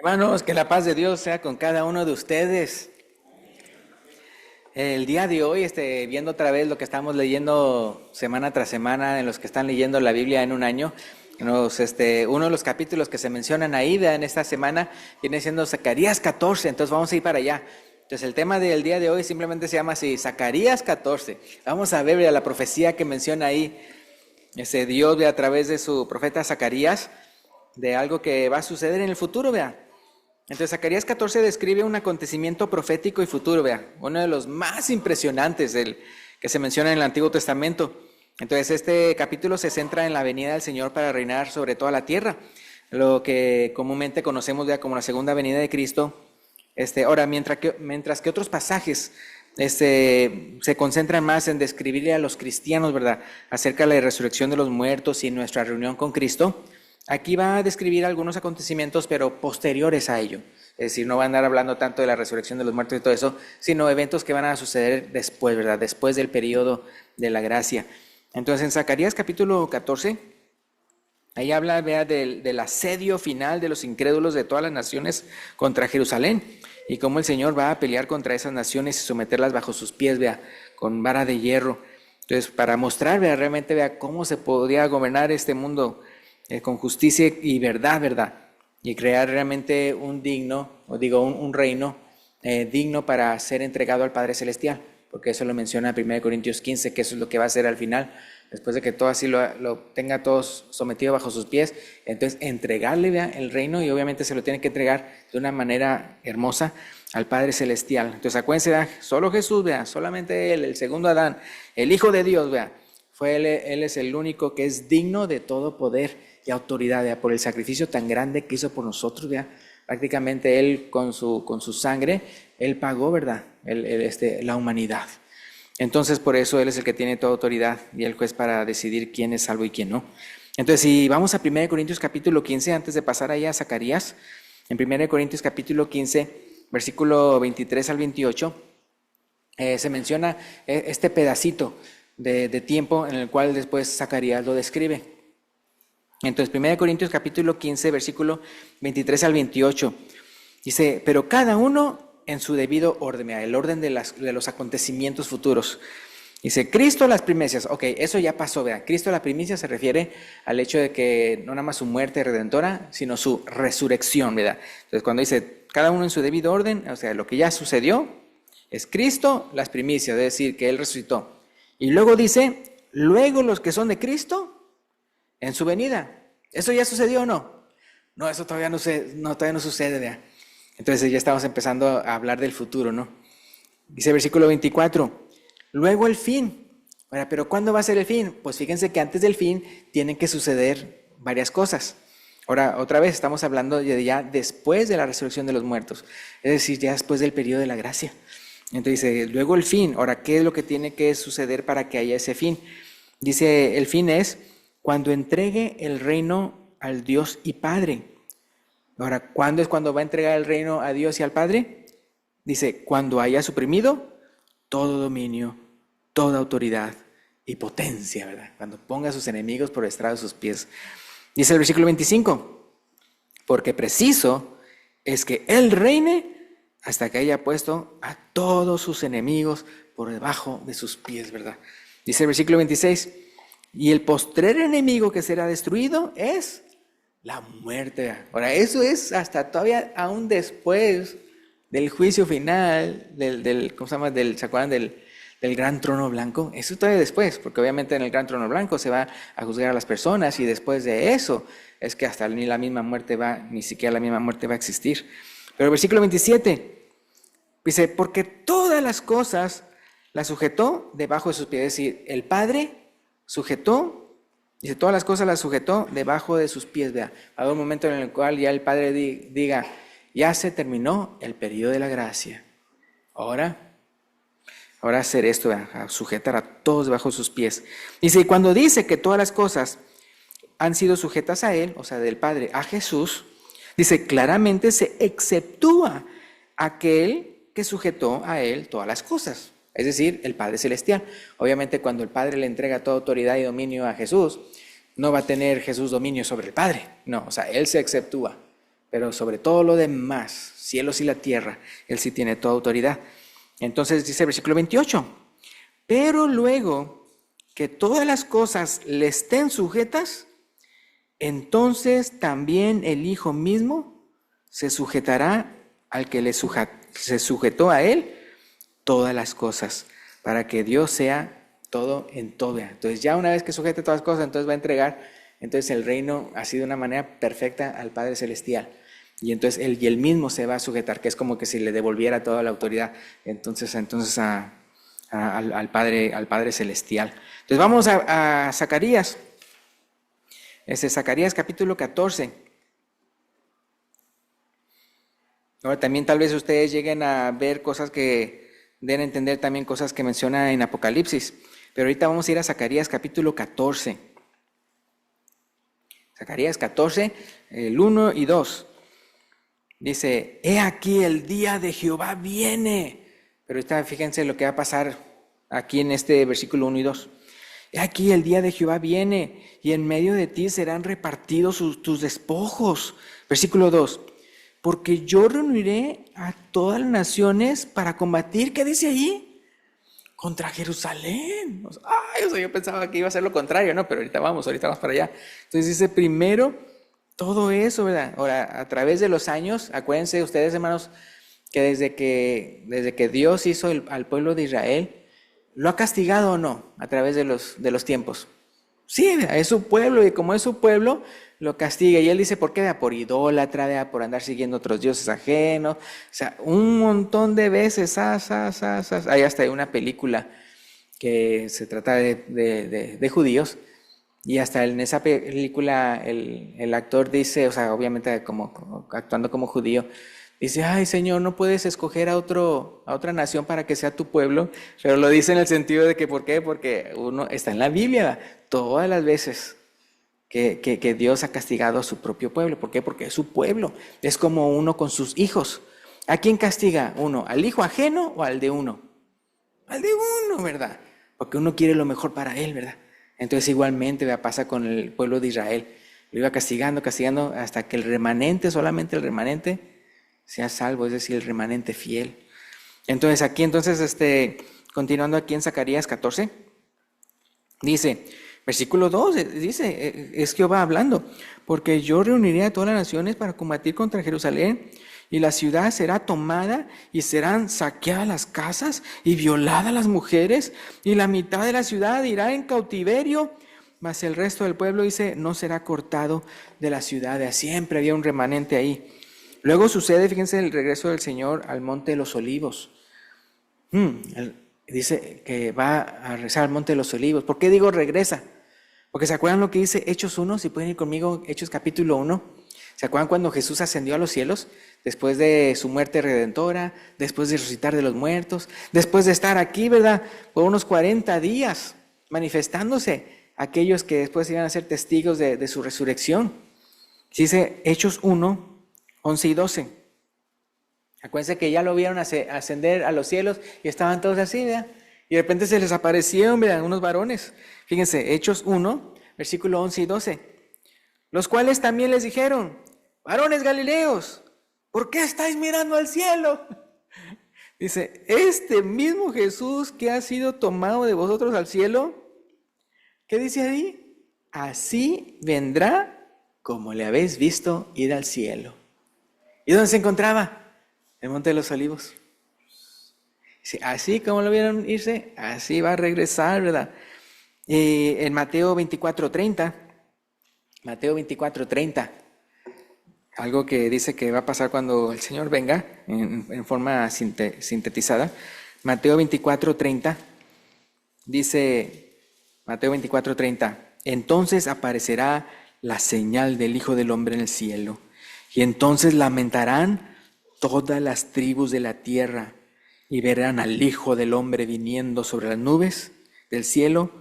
Hermanos, que la paz de Dios sea con cada uno de ustedes. El día de hoy, viendo otra vez lo que estamos leyendo semana tras semana, en los que están leyendo la Biblia en un año, uno de los capítulos que se mencionan ahí en esta semana viene siendo Zacarías 14, entonces vamos a ir para allá. Entonces el tema del día de hoy simplemente se llama así, Zacarías 14. Vamos a ver la profecía que menciona ahí Dios a través de su profeta Zacarías, de algo que va a suceder en el futuro, vea. Entonces Zacarías 14 describe un acontecimiento profético y futuro, vea, uno de los más impresionantes que se menciona en el Antiguo Testamento. Entonces este capítulo se centra en la venida del Señor para reinar sobre toda la tierra, lo que comúnmente conocemos como la segunda venida de Cristo. Ahora, mientras que otros pasajes se concentran más en describirle a los cristianos, ¿verdad?, acerca de la resurrección de los muertos y nuestra reunión con Cristo. Aquí va a describir algunos acontecimientos, pero posteriores a ello. Es decir, no va a andar hablando tanto de la resurrección de los muertos y todo eso, sino eventos que van a suceder después, ¿verdad? Después del periodo de la gracia. Entonces, en Zacarías capítulo 14, ahí habla, vea, del asedio final de los incrédulos de todas las naciones contra Jerusalén y cómo el Señor va a pelear contra esas naciones y someterlas bajo sus pies, vea, con vara de hierro. Entonces, para mostrar, vea, realmente, vea, cómo se podría gobernar este mundo con justicia y verdad, y crear realmente un reino digno para ser entregado al Padre Celestial, porque eso lo menciona 1 Corintios 15, que eso es lo que va a hacer al final, después de que todo así lo tenga todos sometido bajo sus pies. Entonces entregarle, vea, el reino, y obviamente se lo tiene que entregar de una manera hermosa al Padre Celestial. Entonces acuérdense, vea, solo Jesús, vea, solamente Él, el segundo Adán, el Hijo de Dios, vea, Él es el único que es digno de todo poder y autoridad, ¿vea?, por el sacrificio tan grande que hizo por nosotros, ¿vea? Prácticamente Él con su sangre, Él pagó, ¿verdad?, la humanidad. Entonces por eso Él es el que tiene toda autoridad y el juez para decidir quién es salvo y quién no. Entonces si vamos a 1 Corintios capítulo 15, antes de pasar allá a Zacarías, en 1 Corintios capítulo 15, versículo 23 al 28, se menciona este pedacito de tiempo en el cual después Zacarías lo describe. Entonces, 1 Corintios capítulo 15, versículo 23 al 28, dice, pero cada uno en su debido orden, el orden de los acontecimientos futuros. Dice, Cristo las primicias, ok, eso ya pasó, vea, Cristo la primicia se refiere al hecho de que no nada más su muerte redentora, sino su resurrección, ¿verdad? Entonces, cuando dice, cada uno en su debido orden, o sea, lo que ya sucedió, es Cristo las primicias, es decir, que Él resucitó. Y luego dice, luego los que son de Cristo, en su venida. ¿Eso ya sucedió o no? No, eso todavía no sucede, vea. Entonces ya estamos empezando a hablar del futuro, ¿no? Dice versículo 24, luego el fin. Ahora, ¿pero cuándo va a ser el fin? Pues fíjense que antes del fin tienen que suceder varias cosas. Ahora, otra vez estamos hablando de ya después de la resurrección de los muertos, es decir, ya después del periodo de la gracia. Entonces dice, luego el fin. Ahora, ¿qué es lo que tiene que suceder para que haya ese fin? Dice, el fin es cuando entregue el reino al Dios y Padre. Ahora, ¿cuándo es cuando va a entregar el reino a Dios y al Padre? Dice, cuando haya suprimido todo dominio, toda autoridad y potencia, ¿verdad? Cuando ponga a sus enemigos por estrado de sus pies. Dice el versículo 25, porque preciso es que Él reine hasta que haya puesto a todos sus enemigos por debajo de sus pies, ¿verdad? Dice el versículo 26, y el postrer enemigo que será destruido es la muerte. Ahora, eso es hasta todavía aún después del juicio final, ¿cómo se llama? ¿Se acuerdan del gran trono blanco? Eso todavía después, porque obviamente en el gran trono blanco se va a juzgar a las personas y después de eso es que hasta ni siquiera la misma muerte va a existir. Pero el versículo 27 dice, porque todas las cosas las sujetó debajo de sus pies, es decir, el Padre sujetó, dice, todas las cosas las sujetó debajo de sus pies, vea. Va a haber un momento en el cual ya el Padre diga, ya se terminó el periodo de la gracia. Ahora hacer esto, vea, a sujetar a todos debajo de sus pies. Dice, y cuando dice que todas las cosas han sido sujetas a Él, o sea, del Padre a Jesús, dice, claramente se exceptúa aquel que sujetó a Él todas las cosas. Es decir, el Padre Celestial. Obviamente cuando el Padre le entrega toda autoridad y dominio a Jesús, no va a tener Jesús dominio sobre el Padre. No, o sea, Él se exceptúa. pero sobre todo lo demás, cielos y la tierra, Él sí tiene toda autoridad. Entonces dice el versículo 28, pero luego que todas las cosas le estén sujetas, entonces también el Hijo mismo se sujetará al que se sujetó a Él todas las cosas, para que Dios sea todo en todo. Entonces ya una vez que sujete todas las cosas, entonces va a entregar entonces el reino así de una manera perfecta al Padre Celestial. Y entonces él mismo se va a sujetar, que es como que si le devolviera toda la autoridad entonces al Padre Celestial. Entonces vamos a Zacarías. Zacarías capítulo 14. Ahora también tal vez ustedes lleguen a ver cosas que den a entender también cosas que menciona en Apocalipsis. Pero ahorita vamos a ir a Zacarías capítulo 14. Zacarías 14, el 1 y 2. Dice, he aquí el día de Jehová viene. Pero ahorita fíjense lo que va a pasar aquí en este versículo 1 y 2. He aquí el día de Jehová viene, y en medio de ti serán repartidos tus despojos. Versículo 2. Porque yo reuniré a todas las naciones para combatir, ¿qué dice ahí? Contra Jerusalén. Yo pensaba que iba a ser lo contrario, ¿no? Pero ahorita vamos para allá. Entonces dice primero todo eso, ¿verdad? Ahora, a través de los años, acuérdense ustedes, hermanos, que desde que Dios hizo al pueblo de Israel, ¿lo ha castigado o no? A través de los tiempos. Sí, es su pueblo, y como es su pueblo, lo castiga. Y él dice, ¿por qué? Por idólatra, por andar siguiendo otros dioses ajenos. O sea, un montón de veces. Hay hasta una película que se trata de judíos. Y hasta en esa película el actor dice, o sea, obviamente como actuando como judío, dice, ay Señor, no puedes escoger a otra nación para que sea tu pueblo. Pero lo dice en el sentido de que, ¿por qué? Porque uno está en la Biblia, todas las veces que Dios ha castigado a su propio pueblo. ¿Por qué? Porque es su pueblo. Es como uno con sus hijos. ¿A quién castiga uno? ¿Al hijo ajeno o al de uno? Al de uno, ¿verdad? Porque uno quiere lo mejor para él, ¿verdad? Entonces igualmente pasa con el pueblo de Israel. Lo iba castigando hasta que el remanente, solamente el remanente, sea salvo, es decir, el remanente fiel. Entonces aquí, continuando aquí en Zacarías 14, dice, versículo 2, dice, es Jehová hablando, porque yo reuniré a todas las naciones para combatir contra Jerusalén, y la ciudad será tomada, y serán saqueadas las casas, y violadas las mujeres, y la mitad de la ciudad irá en cautiverio, mas el resto del pueblo, dice, no será cortado de la ciudad. Siempre había un remanente ahí. Luego sucede, fíjense, el regreso del Señor al Monte de los Olivos. Dice que va a regresar al Monte de los Olivos. ¿Por qué digo regresa? Porque ¿se acuerdan lo que dice Hechos 1? Si pueden ir conmigo, Hechos capítulo 1. ¿Se acuerdan cuando Jesús ascendió a los cielos? Después de su muerte redentora, después de resucitar de los muertos, después de estar aquí, ¿verdad? Por unos 40 días manifestándose a aquellos que después iban a ser testigos de su resurrección. Dice Hechos 1, 11 y 12. Acuérdense que ya lo vieron ascender a los cielos y estaban todos así, ¿verdad? Y de repente se les aparecieron, ¿verdad? Unos varones. Fíjense, Hechos 1, versículo 11 y 12. Los cuales también les dijeron, varones galileos, ¿por qué estáis mirando al cielo? Dice, este mismo Jesús que ha sido tomado de vosotros al cielo, ¿qué dice ahí? Así vendrá como le habéis visto ir al cielo. ¿Y dónde se encontraba? El Monte de los Olivos. Dice, así como lo vieron irse, así va a regresar, ¿verdad? En Mateo 24:30, algo que dice que va a pasar cuando el Señor venga, en forma sintetizada. Mateo 24:30, dice Mateo 24:30, entonces aparecerá la señal del Hijo del Hombre en el cielo, y entonces lamentarán todas las tribus de la tierra, y verán al Hijo del Hombre viniendo sobre las nubes del cielo,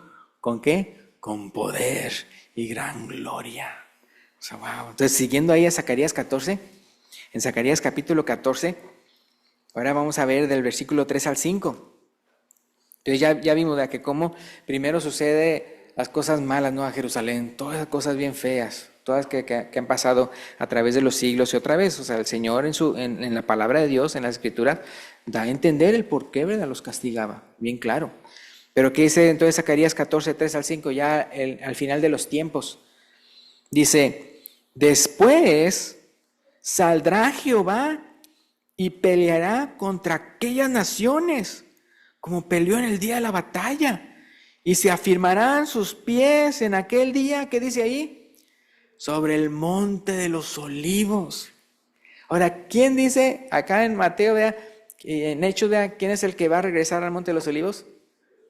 ¿con qué? Con poder y gran gloria. O sea, wow. Entonces, siguiendo ahí a Zacarías 14, en Zacarías capítulo 14, ahora vamos a ver del versículo 3 al 5. Entonces ya vimos de que cómo primero sucede las cosas malas, ¿no? A Jerusalén, todas las cosas bien feas, todas que han pasado a través de los siglos y otra vez. O sea, el Señor en la palabra de Dios, en las Escrituras, da a entender el por qué, ¿verdad?, los castigaba, bien claro. Pero ¿qué dice entonces Zacarías 14, 3 al 5, ya al final de los tiempos? Dice, después saldrá Jehová y peleará contra aquellas naciones, como peleó en el día de la batalla. Y se afirmarán sus pies en aquel día, ¿qué dice ahí? Sobre el monte de los olivos. Ahora, ¿quién dice acá en Mateo, vea, en Hechos, vea, quién es el que va a regresar al monte de los olivos?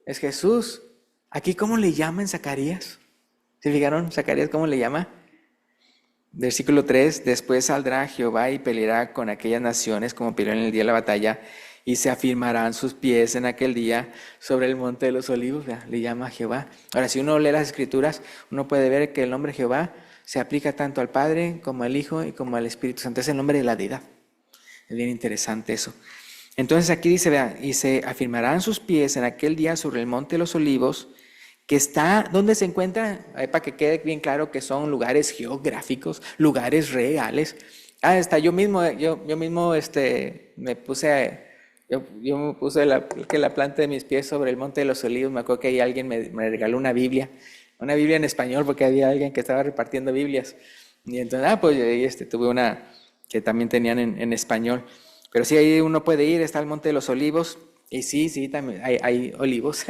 Es Jesús. Aquí, ¿cómo le llaman Zacarías? ¿Se fijaron Zacarías cómo le llama? Versículo 3, después saldrá Jehová y peleará con aquellas naciones como peleó en el día de la batalla, y se afirmarán sus pies en aquel día sobre el monte de los olivos, ¿verdad? Le llama Jehová. Ahora, si uno lee las Escrituras, uno puede ver que el nombre Jehová se aplica tanto al Padre como al Hijo y como al Espíritu Santo. Es el nombre de la deidad. Es bien interesante eso. Entonces aquí dice, vean, y se afirmarán sus pies en aquel día sobre el monte de los olivos, que está, ¿dónde se encuentra? Para que quede bien claro que son lugares geográficos, lugares reales. Hasta yo mismo me puse... Yo me puse la planta de mis pies sobre el monte de los olivos. Me acuerdo que ahí alguien me regaló una Biblia en español, porque había alguien que estaba repartiendo Biblias. Y entonces, pues ahí tuve una que también tenían en español. Pero sí, ahí uno puede ir, está el monte de los olivos. Y sí, también hay olivos.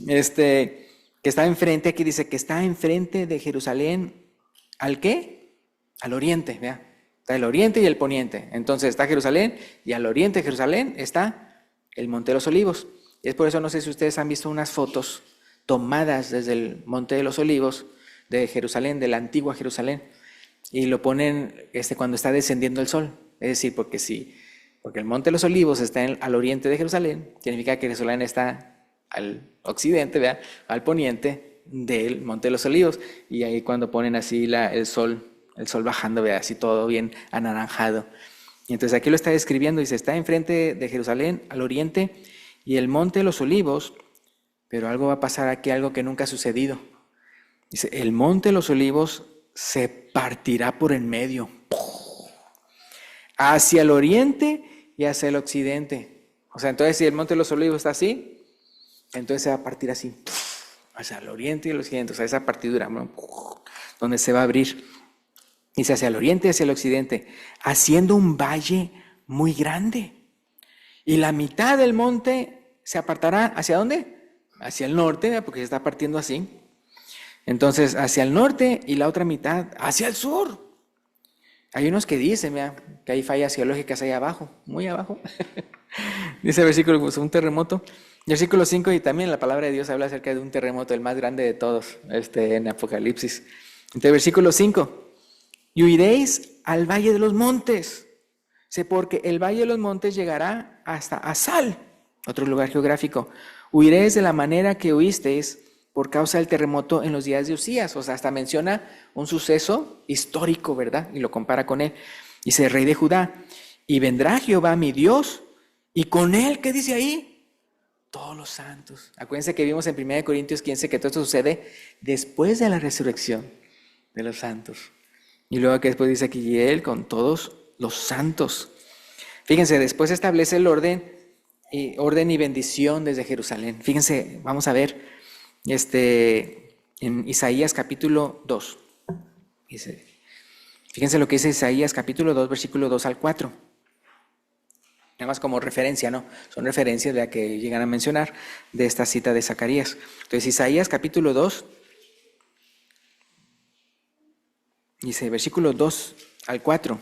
Que está enfrente, aquí dice que está enfrente de Jerusalén. ¿Al qué? Al oriente, vea. Está el oriente y el poniente. Entonces está Jerusalén y al oriente de Jerusalén está el Monte de los Olivos. Y es por eso, no sé si ustedes han visto unas fotos tomadas desde el Monte de los Olivos de Jerusalén, de la antigua Jerusalén, y lo ponen cuando está descendiendo el sol. Es decir, porque el Monte de los Olivos está al oriente de Jerusalén, significa que Jerusalén está al occidente, ¿verdad?, al poniente del Monte de los Olivos. Y ahí cuando ponen así el sol bajando, vea, así todo bien anaranjado. Y entonces aquí lo está describiendo, dice, está enfrente de Jerusalén, al oriente, y el monte de los olivos, pero algo va a pasar aquí, algo que nunca ha sucedido. Dice, el monte de los olivos se partirá por en medio, hacia el oriente y hacia el occidente. O sea, entonces si el monte de los olivos está así, entonces se va a partir así, hacia el oriente y el occidente, o sea, esa partidura, donde se va a abrir. Dice hacia el oriente y hacia el occidente, haciendo un valle muy grande. Y la mitad del monte se apartará, ¿hacia dónde? Hacia el norte, porque se está partiendo así. Entonces, hacia el norte y la otra mitad hacia el sur. Hay unos que dicen, mira, que hay fallas geológicas ahí abajo, muy abajo. Dice el versículo, pues, un terremoto. Versículo 5, y también la palabra de Dios habla acerca de un terremoto, el más grande de todos, en Apocalipsis. Entonces, versículo 5. Y huiréis al valle de los montes, porque el valle de los montes llegará hasta Asal, otro lugar geográfico. Huiréis de la manera que huisteis por causa del terremoto en los días de Usías. O sea, hasta menciona un suceso histórico, ¿verdad? Y lo compara con él. Dice, rey de Judá, y vendrá Jehová mi Dios, y con él, ¿qué dice ahí? Todos los santos. Acuérdense que vimos en 1 Corintios 15 que todo esto sucede después de la resurrección de los santos. Y luego que después dice aquí, y él con todos los santos. Fíjense, después establece el orden y bendición desde Jerusalén. Fíjense, vamos a ver en Isaías capítulo 2. Fíjense lo que dice Isaías capítulo 2, versículo 2 al 4. Nada más como referencia, ¿no? Son referencias de la que llegan a mencionar de esta cita de Zacarías. Entonces, Isaías capítulo 2. Dice, versículos 2 al 4.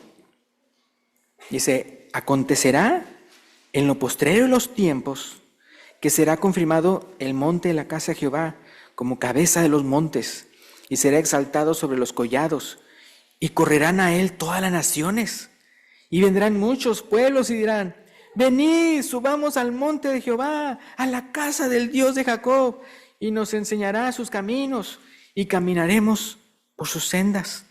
Dice, acontecerá en lo postrero de los tiempos que será confirmado el monte de la casa de Jehová como cabeza de los montes, y será exaltado sobre los collados, y correrán a él todas las naciones. Y vendrán muchos pueblos y dirán, venid, subamos al monte de Jehová, a la casa del Dios de Jacob, y nos enseñará sus caminos, y caminaremos por sus sendas.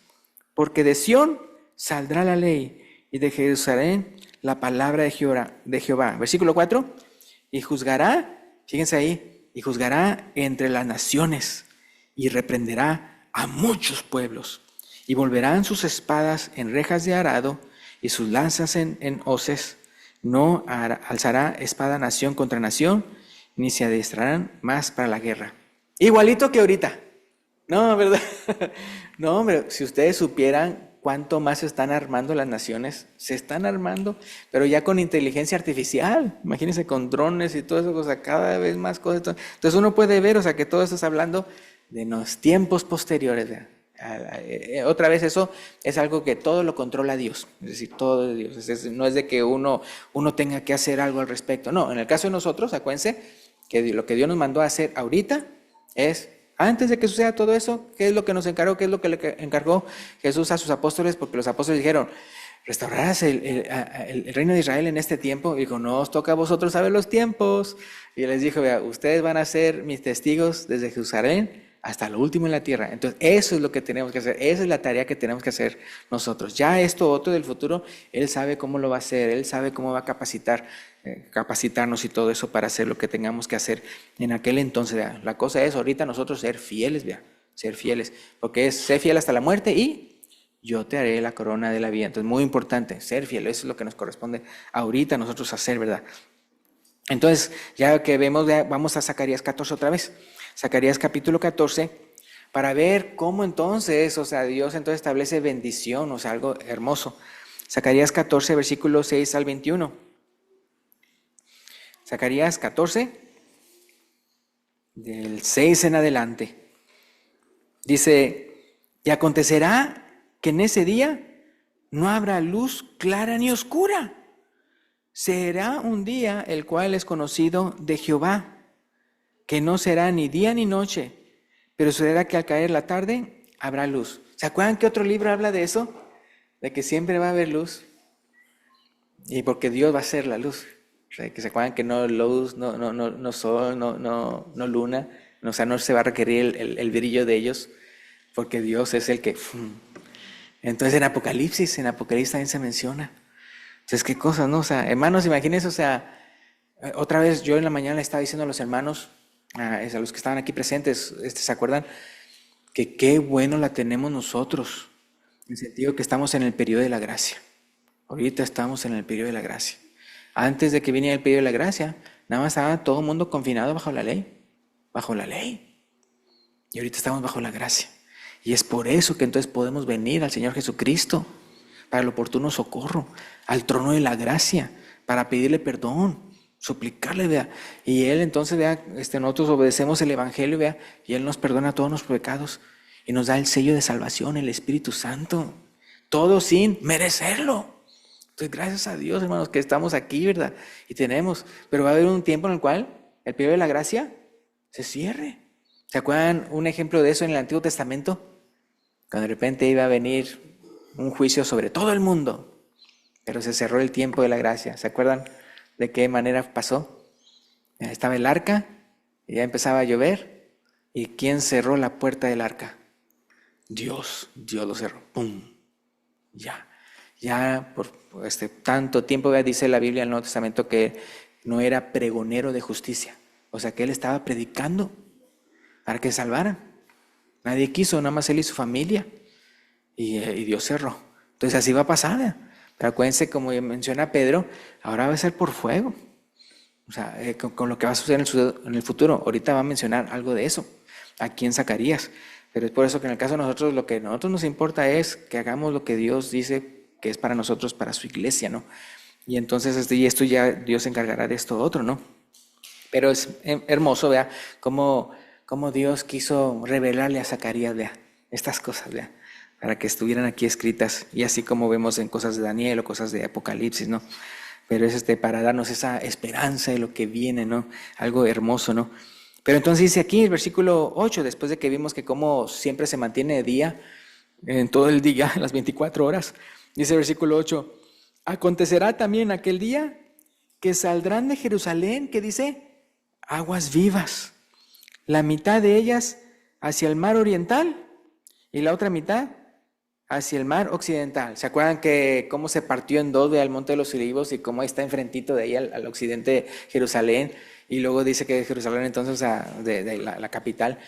Porque de Sión saldrá la ley, y de Jerusalén la palabra de Jehová. Versículo 4. Y juzgará, fíjense ahí, y juzgará entre las naciones, y reprenderá a muchos pueblos, y volverán sus espadas en rejas de arado y sus lanzas en hoces. No alzará espada nación contra nación, ni se adiestrarán más para la guerra. Igualito que ahorita. No, ¿verdad? No, hombre, si ustedes supieran cuánto más se están armando las naciones, se están armando, pero ya con inteligencia artificial, imagínense con drones y todo eso, o sea, cada vez más cosas. Entonces uno puede ver, o sea, que todo esto está hablando de los tiempos posteriores. ¿Verdad? Otra vez eso es algo que todo lo controla Dios, es decir, todo de Dios. No es de que uno tenga que hacer algo al respecto. No, en el caso de nosotros, acuérdense que lo que Dios nos mandó a hacer ahorita es, antes de que suceda todo eso, ¿qué es lo que nos encargó? ¿Qué es lo que le encargó Jesús a sus apóstoles? Porque los apóstoles dijeron, restaurarás el reino de Israel en este tiempo. Y dijo, no os toca a vosotros saber los tiempos. Y les dijo, vea, ustedes van a ser mis testigos desde Jerusalén hasta lo último en la tierra. Entonces, eso es lo que tenemos que hacer. Esa es la tarea que tenemos que hacer nosotros. Ya esto otro del futuro, Él sabe cómo lo va a hacer. Él sabe cómo va a capacitarnos y todo eso para hacer lo que tengamos que hacer en aquel entonces. Vea. La cosa es ahorita nosotros ser fieles, vea, ser fieles. Porque es ser fiel hasta la muerte y yo te haré la corona de la vida. Entonces, muy importante, ser fiel. Eso es lo que nos corresponde ahorita nosotros hacer, ¿verdad? Entonces, ya que vemos, vamos a Zacarías 14 otra vez. Zacarías capítulo 14, para ver cómo entonces, o sea, Dios entonces establece bendición, o sea, algo hermoso. Zacarías 14, versículos 6 al 21. Zacarías 14, del 6 en adelante. Dice, y acontecerá que en ese día no habrá luz clara ni oscura. Será un día el cual es conocido de Jehová, que no será ni día ni noche, pero sucederá que al caer la tarde habrá luz. ¿Se acuerdan que otro libro habla de eso? De que siempre va a haber luz. Y porque Dios va a ser la luz. O sea, que se acuerdan que no luz, no sol, no luna. O sea, no se va a requerir el brillo de ellos, porque Dios es el que... Entonces en Apocalipsis también se menciona. Entonces, qué cosas, ¿no? O sea, hermanos, imagínense, o sea, otra vez yo en la mañana le estaba diciendo a los hermanos, a los que estaban aquí presentes, ¿se acuerdan? Que qué bueno la tenemos nosotros, en el sentido que estamos en el periodo de la gracia. Ahorita estamos en el periodo de la gracia. Antes de que viniera el periodo de la gracia, nada más estaba todo el mundo confinado bajo la ley. Bajo la ley. Y ahorita estamos bajo la gracia. Y es por eso que entonces podemos venir al Señor Jesucristo para el oportuno socorro, al trono de la gracia, para pedirle perdón, suplicarle, vea. Y Él entonces, vea, nosotros obedecemos el Evangelio, vea, y Él nos perdona todos los pecados y nos da el sello de salvación, el Espíritu Santo, todo sin merecerlo. Entonces, gracias a Dios, hermanos, que estamos aquí, ¿verdad? Y tenemos, pero va a haber un tiempo en el cual el periodo de la gracia se cierre. ¿Se acuerdan un ejemplo de eso en el Antiguo Testamento? Cuando de repente iba a venir un juicio sobre todo el mundo, pero se cerró el tiempo de la gracia. ¿Se acuerdan de qué manera pasó? Estaba el arca y ya empezaba a llover. ¿Y quién cerró la puerta del arca? Dios lo cerró. ¡Pum! Ya por tanto tiempo, dice la Biblia en el Nuevo Testamento que no era pregonero de justicia. O sea que él estaba predicando para que salvaran. Nadie quiso, nada más él y su familia. Y Dios cerró. Entonces así va a pasar. Pero acuérdense, como menciona Pedro, ahora va a ser por fuego. O sea, con lo que va a suceder en el futuro. Ahorita va a mencionar algo de eso, aquí en Zacarías. Pero es por eso que en el caso de nosotros, lo que a nosotros nos importa es que hagamos lo que Dios dice que es para nosotros, para su iglesia, ¿no? Y entonces y esto ya Dios se encargará de esto otro, ¿no? Pero es hermoso, vea, cómo Dios quiso revelarle a Zacarías, vea, estas cosas, vea, para que estuvieran aquí escritas, y así como vemos en cosas de Daniel o cosas de Apocalipsis, ¿no? Pero es para darnos esa esperanza de lo que viene, ¿no? Algo hermoso, ¿no? Pero entonces dice aquí el versículo 8, después de que vimos que como siempre se mantiene de día, en todo el día, las 24 horas, dice el versículo 8, acontecerá también aquel día que saldrán de Jerusalén, que dice, aguas vivas, la mitad de ellas hacia el mar oriental y la otra mitad hacia el mar occidental. ¿Se acuerdan que cómo se partió en dos el Monte de los Olivos y cómo está enfrentito de ahí al occidente Jerusalén? Y luego dice que Jerusalén entonces, o sea, de la capital,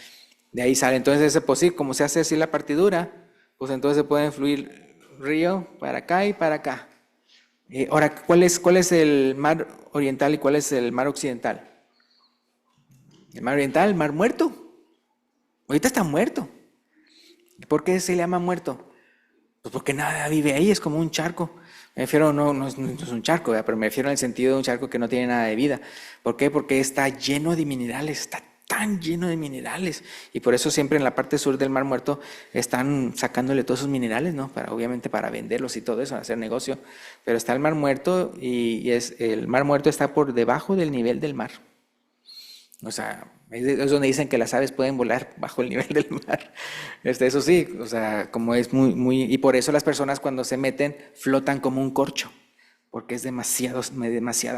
De ahí sale. Entonces ese, pues sí, como se hace así la partidura, pues entonces pueden fluir río para acá y para acá. Ahora, cuál es el mar oriental y cuál es el mar occidental? El mar oriental, mar muerto. Ahorita está muerto. ¿Por qué se le llama muerto? Pues porque nada vive ahí, es como un charco. Me refiero, no es un charco, ¿verdad? Pero me refiero en el sentido de un charco que no tiene nada de vida. ¿Por qué? Porque está lleno de minerales, está tan lleno de minerales. Y por eso siempre en la parte sur del Mar Muerto están sacándole todos esos minerales, ¿no? Obviamente para venderlos y todo eso, hacer negocio. Pero está el Mar Muerto y el Mar Muerto está por debajo del nivel del mar. O sea, es donde dicen que las aves pueden volar bajo el nivel del mar. Eso sí, o sea, como es y por eso las personas cuando se meten flotan como un corcho, porque es demasiadas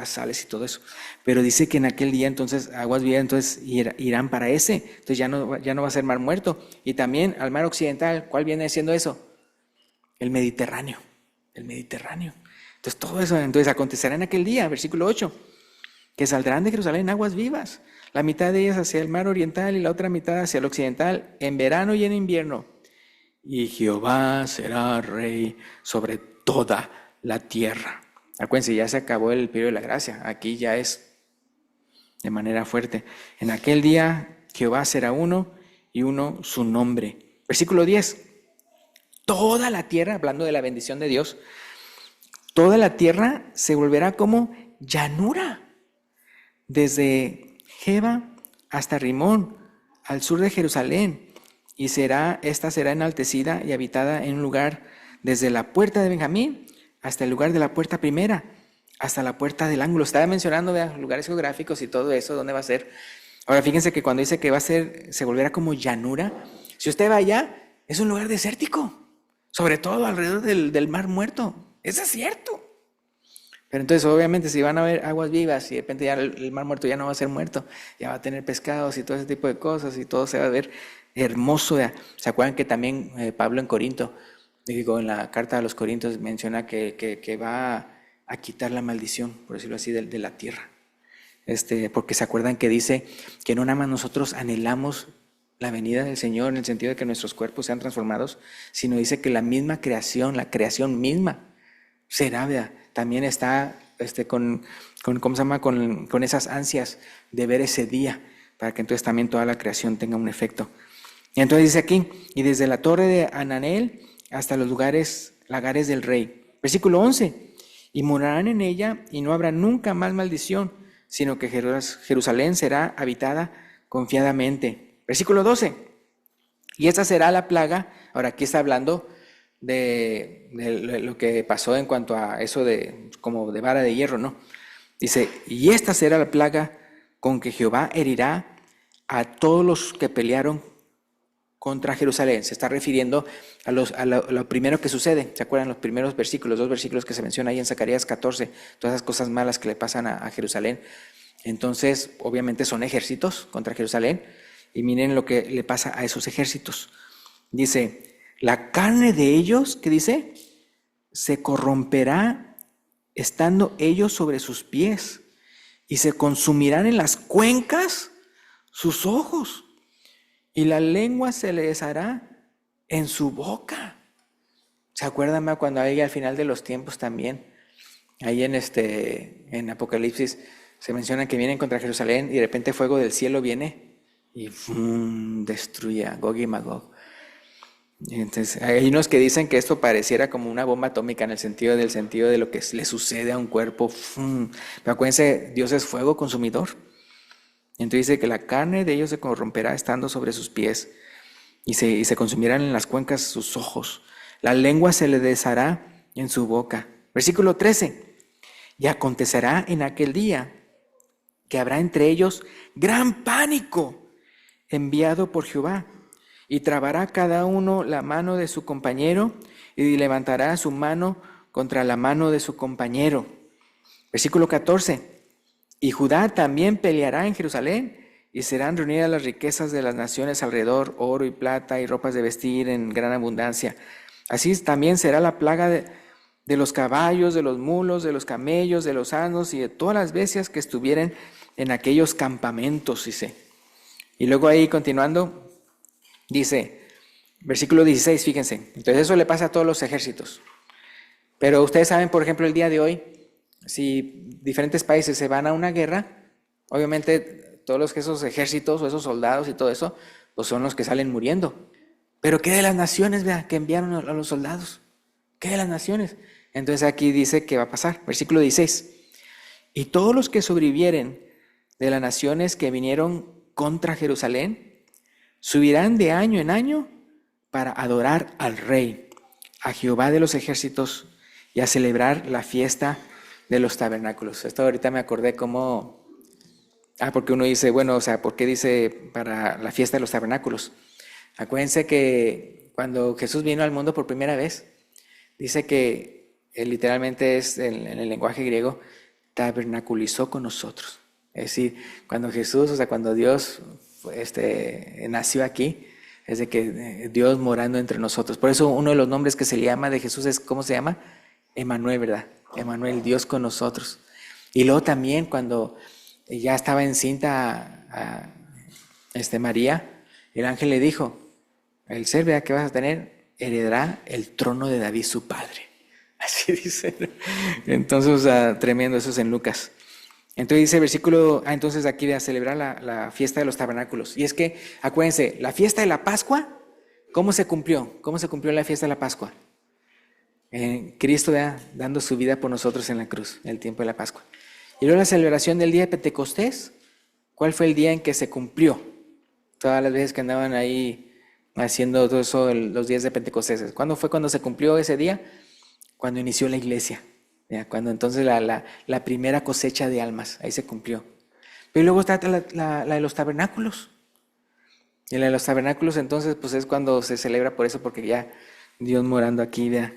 sales y todo eso. Pero dice que en aquel día entonces aguas vivas entonces irán para ese, entonces ya no va a ser mar muerto. Y también al mar occidental, ¿cuál viene siendo eso? El Mediterráneo, el Mediterráneo. Entonces todo eso entonces acontecerá en aquel día, versículo 8, que saldrán de Jerusalén aguas vivas, la mitad de ellas hacia el mar oriental y la otra mitad hacia el occidental, en verano y en invierno. Y Jehová será rey sobre toda la tierra. Acuérdense, ya se acabó el periodo de la gracia, aquí ya es de manera fuerte. En aquel día Jehová será uno y uno su nombre. Versículo 10. Toda la tierra, hablando de la bendición de Dios, toda la tierra se volverá como llanura, desde Geba hasta Rimón, al sur de Jerusalén, y esta será enaltecida y habitada en un lugar desde la puerta de Benjamín hasta el lugar de la puerta primera, hasta la puerta del ángulo. Estaba mencionando, vean, lugares geográficos y todo eso, ¿dónde va a ser? Ahora fíjense que cuando dice que se volverá como llanura, si usted va allá, es un lugar desértico, sobre todo alrededor del Mar Muerto. Eso es cierto. Pero entonces obviamente si van a haber aguas vivas y de repente ya el Mar Muerto ya no va a ser muerto, ya va a tener pescados y todo ese tipo de cosas y todo se va a ver hermoso. ¿Se acuerdan que también Pablo en Corinto, digo, en la carta a los Corintios menciona que va a quitar la maldición, por decirlo así, de la tierra? Porque se acuerdan que dice que no nada más nosotros anhelamos la venida del Señor en el sentido de que nuestros cuerpos sean transformados, sino dice que la misma creación, la creación misma, será, ¿verdad? También está ¿cómo se llama? Con esas ansias de ver ese día, para que entonces también toda la creación tenga un efecto. Y entonces dice aquí, y desde la torre de Hananel hasta los lagares del rey. Versículo 11, y morarán en ella y no habrá nunca más maldición, sino que Jerusalén será habitada confiadamente. Versículo 12, y esta será la plaga. Ahora aquí está hablando de lo que pasó en cuanto a eso como de vara de hierro, ¿no? Dice, y esta será la plaga con que Jehová herirá a todos los que pelearon contra Jerusalén. Se está refiriendo a lo primero que sucede. ¿Se acuerdan los primeros versículos, 2 versículos que se menciona ahí en Zacarías 14? Todas esas cosas malas que le pasan a Jerusalén. Entonces, obviamente son ejércitos contra Jerusalén. Y miren lo que le pasa a esos ejércitos. Dice, la carne de ellos, ¿qué dice? Se corromperá estando ellos sobre sus pies, y se consumirán en las cuencas sus ojos, y la lengua se les hará en su boca. ¿Se acuerdan cuando ahí al final de los tiempos también, ahí en Apocalipsis, se menciona que vienen contra Jerusalén y de repente fuego del cielo viene y destruye a Gog y Magog? Entonces, hay unos que dicen que esto pareciera como una bomba atómica en el sentido de lo que le sucede a un cuerpo. Pero acuérdense, Dios es fuego consumidor. Entonces dice que la carne de ellos se corromperá estando sobre sus pies, y se consumirán en las cuencas sus ojos. La lengua se le deshará en su boca. Versículo 13. Y acontecerá en aquel día que habrá entre ellos gran pánico enviado por Jehová, y trabará cada uno la mano de su compañero, y levantará su mano contra la mano de su compañero. Versículo 14. Y Judá también peleará en Jerusalén, y serán reunidas las riquezas de las naciones alrededor, oro y plata y ropas de vestir en gran abundancia. Así también será la plaga de los caballos, de los mulos, de los camellos, de los asnos y de todas las bestias que estuvieren en aquellos campamentos, dice. Y luego ahí continuando, Dice, versículo 16, fíjense. Entonces eso le pasa a todos los ejércitos. Pero ustedes saben, por ejemplo, el día de hoy, si diferentes países se van a una guerra, obviamente todos esos ejércitos o esos soldados y todo eso, pues son los que salen muriendo. Pero ¿qué de las naciones, vea, que enviaron a los soldados? ¿Qué de las naciones? Entonces aquí dice que va a pasar. Versículo 16. Y todos los que sobrevivieren de las naciones que vinieron contra Jerusalén, subirán de año en año para adorar al Rey, a Jehová de los ejércitos, y a celebrar la fiesta de los tabernáculos. Esto ahorita me acordé como... porque uno dice, bueno, o sea, ¿por qué dice para la fiesta de los tabernáculos? Acuérdense que cuando Jesús vino al mundo por primera vez, dice que literalmente es en el lenguaje griego, tabernaculizó con nosotros. Es decir, cuando Jesús, o sea, cuando Dios nació aquí, es de que Dios morando entre nosotros. Por eso uno de los nombres que se le llama de Jesús es, ¿cómo se llama? Emmanuel, ¿verdad? Emmanuel, Dios con nosotros. Y luego también cuando ya estaba encinta María, el ángel le dijo, el ser, ¿verdad?, que vas a tener, heredará el trono de David su padre. Así dice. Entonces, o sea, tremendo, eso es en Lucas. Entonces dice versículo, entonces aquí voy a celebrar la fiesta de los tabernáculos. Y es que, acuérdense, la fiesta de la Pascua, ¿cómo se cumplió? ¿Cómo se cumplió la fiesta de la Pascua? Cristo, ¿verdad?, dando su vida por nosotros en la cruz, en el tiempo de la Pascua. Y luego la celebración del día de Pentecostés, ¿cuál fue el día en que se cumplió? Todas las veces que andaban ahí haciendo todo eso, los días de Pentecostés. ¿Cuándo fue cuando se cumplió ese día? Cuando inició la iglesia, ¿ya? Cuando entonces la primera cosecha de almas, ahí se cumplió. Pero luego está la de los tabernáculos. Y la de los tabernáculos entonces pues es cuando se celebra por eso, porque ya Dios morando aquí, ¿ya?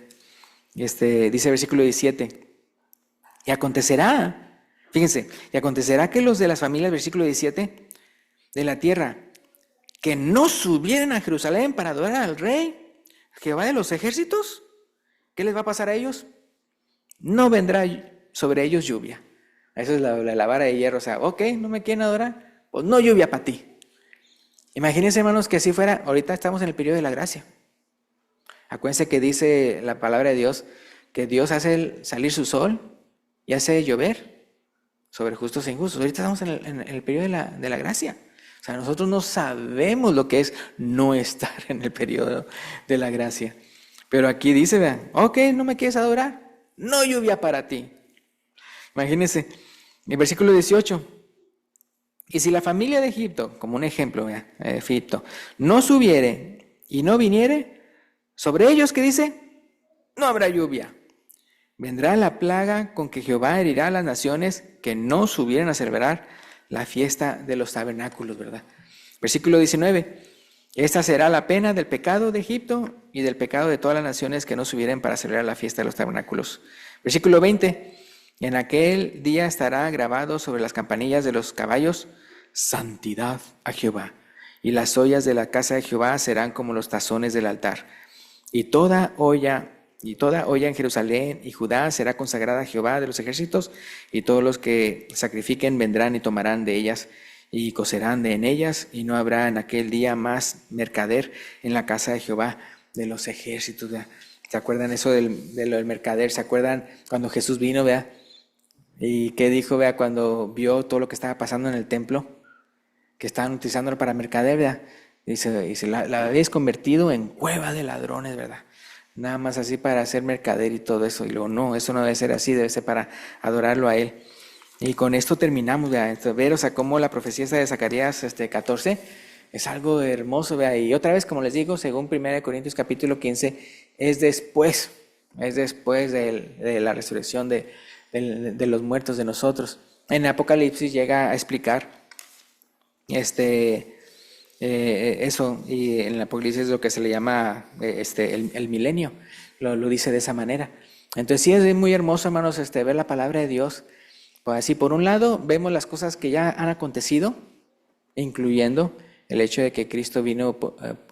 Dice versículo 17, y acontecerá, fíjense, y acontecerá que los de las familias, versículo 17, de la tierra, que no subieran a Jerusalén para adorar al Rey, Jehová de los ejércitos, ¿qué les va a pasar a ellos? No vendrá sobre ellos lluvia. Eso es la vara de hierro. O sea, ok, no me quieren adorar, pues no lluvia para ti. Imagínense, hermanos, que así fuera. Ahorita estamos en el periodo de la gracia. Acuérdense que dice la palabra de Dios que Dios hace salir su sol y hace llover sobre justos e injustos. Ahorita estamos en el periodo de la gracia. O sea, nosotros no sabemos lo que es no estar en el periodo de la gracia. Pero aquí dice, vean, ok, no me quieres adorar, no lluvia para ti. Imagínense, el versículo 18. Y si la familia de Egipto, como un ejemplo, vean, Egipto, no subiere y no viniere, sobre ellos, ¿qué dice? No habrá lluvia. Vendrá la plaga con que Jehová herirá a las naciones que no subieren a celebrar la fiesta de los tabernáculos, ¿verdad? Versículo 19. Esta será la pena del pecado de Egipto y del pecado de todas las naciones que no subieren para celebrar la fiesta de los tabernáculos. Versículo 20. En aquel día estará grabado sobre las campanillas de los caballos, santidad a Jehová. Y las ollas de la casa de Jehová serán como los tazones del altar. Y toda olla en Jerusalén y Judá será consagrada a Jehová de los ejércitos, y todos los que sacrifiquen vendrán y tomarán de ellas y cocerán en ellas, y no habrá en aquel día más mercader en la casa de Jehová de los ejércitos. ¿Verdad? ¿Se acuerdan eso de lo del mercader? ¿Se acuerdan cuando Jesús vino, vea? ¿Y qué dijo, vea, cuando vio todo lo que estaba pasando en el templo? Que estaban utilizándolo para mercader, ¿verdad? Dice la habéis convertido en cueva de ladrones, ¿verdad? Nada más así para hacer mercader y todo eso. Y luego, no, eso no debe ser así, debe ser para adorarlo a Él. Y con esto terminamos, ¿verdad? Ver, o sea, cómo la profecía esta de Zacarías 14 es algo hermoso, ¿verdad? Y otra vez, como les digo, según 1 Corintios capítulo 15, es después de la resurrección de los muertos de nosotros. En Apocalipsis llega a explicar eso, y en el Apocalipsis es lo que se le llama el milenio, lo dice de esa manera. Entonces sí es muy hermoso, hermanos, ver la palabra de Dios. Pues así, por un lado, vemos las cosas que ya han acontecido, incluyendo el hecho de que Cristo vino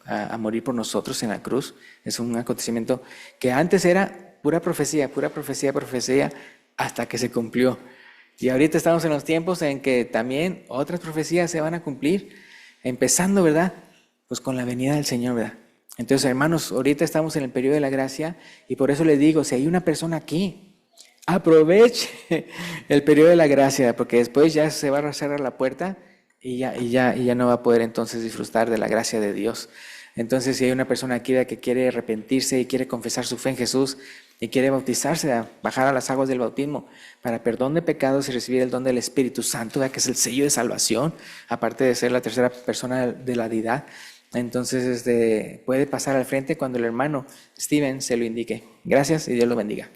a morir por nosotros en la cruz. Es un acontecimiento que antes era pura profecía, hasta que se cumplió. Y ahorita estamos en los tiempos en que también otras profecías se van a cumplir, empezando, ¿verdad?, Pues con la venida del Señor, ¿verdad? Entonces, hermanos, ahorita estamos en el periodo de la gracia y por eso les digo, si hay una persona aquí, aproveche el periodo de la gracia, porque después ya se va a cerrar la puerta y ya no va a poder entonces disfrutar de la gracia de Dios. Entonces, si hay una persona aquí que quiere arrepentirse y quiere confesar su fe en Jesús y quiere bautizarse, bajar a las aguas del bautismo para perdón de pecados y recibir el don del Espíritu Santo, que es el sello de salvación, aparte de ser la tercera persona de la deidad, entonces puede pasar al frente cuando el hermano Steven se lo indique. Gracias y Dios lo bendiga.